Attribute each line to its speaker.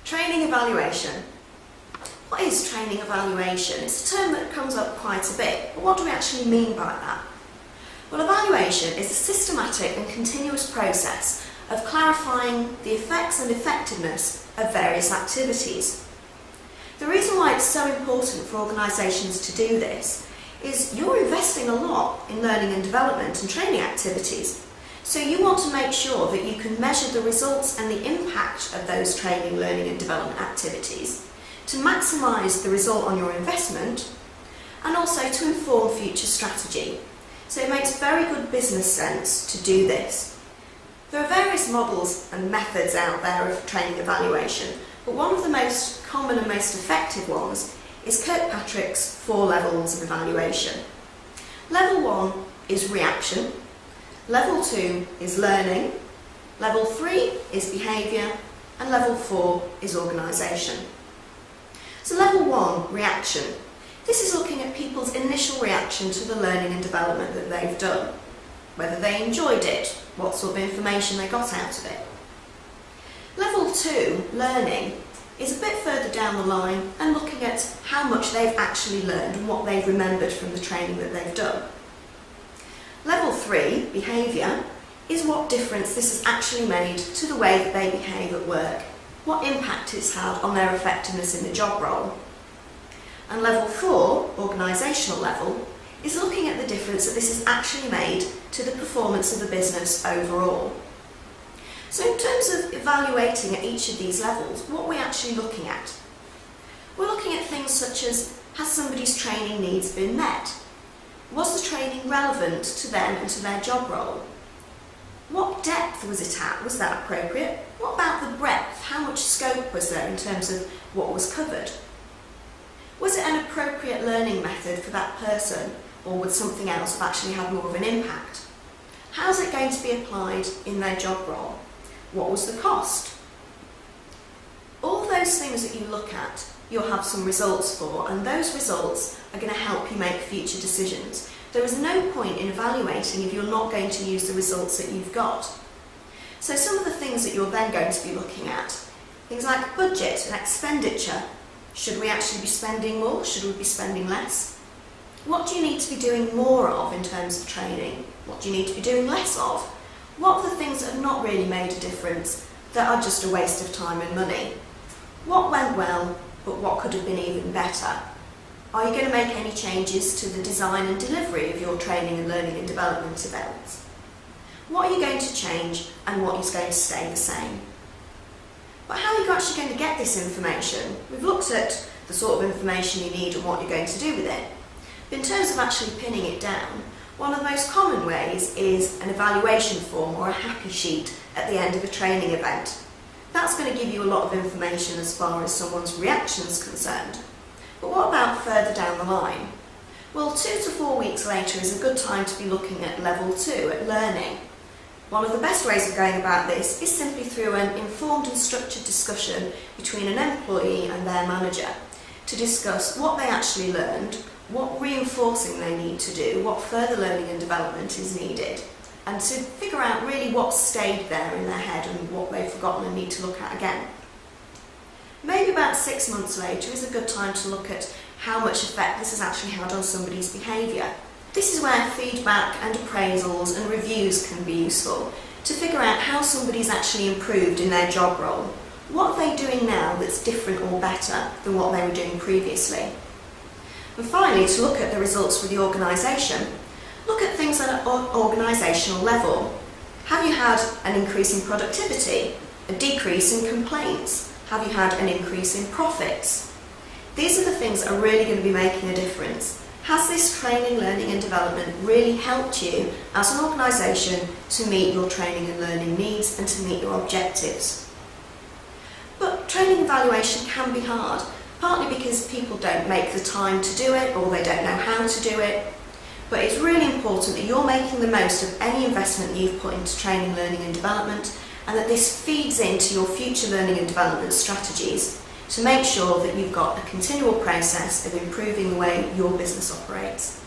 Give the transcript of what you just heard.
Speaker 1: Training evaluation. What is training evaluation? It's a term that comes up quite a bit, but what do we actually mean by that? Well, evaluation is a systematic and continuous process of clarifying the effects and effectiveness of various activities. The reason why it's so important for organisations to do this is you're investing a lot in learning and development and training activities. So you want to make sure that you can measure the results and the impact of those training, learning and development activities to maximise the result on your investment and also to inform future strategy. So it makes very good business sense to do this. There are various models and methods out there of training evaluation, but one of the most common and most effective ones is Kirkpatrick's 4 levels of evaluation. Level 1 is reaction. Level 2 is learning, level 3 is behaviour, and level 4 is organisation. So level 1, reaction. This is looking at people's initial reaction to the learning and development that they've done. Whether they enjoyed it, what sort of information they got out of it. Level 2, learning, is a bit further down the line and looking at how much they've actually learned and what they've remembered from the training that they've done. Level 3, behaviour, is what difference this has actually made to the way that they behave at work, what impact it's had on their effectiveness in the job role. And level 4, organisational level, is looking at the difference that this has actually made to the performance of the business overall. So in terms of evaluating at each of these levels, what are we actually looking at? We're looking at things such as, has somebody's training needs been met? Was the training relevant to them and to their job role? What depth was it at? Was that appropriate? What about the breadth? How much scope was there in terms of what was covered? Was it an appropriate learning method for that person, or would something else have actually had more of an impact? How's it going to be applied in their job role? What was the cost? All those things that you look at, you'll have some results for, and those results are going to help you make future decisions. There is no point in evaluating if you're not going to use the results that you've got. So some of the things that you're then going to be looking at, things like budget and expenditure. Should we actually be spending more? Should we be spending less? What do you need to be doing more of in terms of training? What do you need to be doing less of? What are the things that have not really made a difference, that are just a waste of time and money? What went well, but what could have been even better? Are you going to make any changes to the design and delivery of your training and learning and development events? What are you going to change and what is going to stay the same? But how are you actually going to get this information? We've looked at the sort of information you need and what you're going to do with it. But in terms of actually pinning it down, one of the most common ways is an evaluation form or a happy sheet at the end of a training event. That's going to give you a lot of information as far as someone's reaction is concerned. But what about further down the line? Well, 2 to 4 weeks later is a good time to be looking at level 2, at learning. One of the best ways of going about this is simply through an informed and structured discussion between an employee and their manager to discuss what they actually learned, what reinforcing they need to do, what further learning and development is needed, and to figure out really what stayed there in their head and what they've forgotten and need to look at again. Maybe about 6 months later is a good time to look at how much effect this has actually had on somebody's behaviour. This is where feedback and appraisals and reviews can be useful to figure out how somebody's actually improved in their job role. What are they doing now that's different or better than what they were doing previously? And finally, to look at the results for the organisation, look at things at an organisational level. Have you had an increase in productivity, a decrease in complaints? Have you had an increase in profits? These are the things that are really going to be making a difference. Has this training, learning and development really helped you as an organisation to meet your training and learning needs and to meet your objectives? But training evaluation can be hard, partly because people don't make the time to do it or they don't know how to do it. But it's really important that you're making the most of any investment that you've put into training, learning and development, and that this feeds into your future learning and development strategies to make sure that you've got a continual process of improving the way your business operates.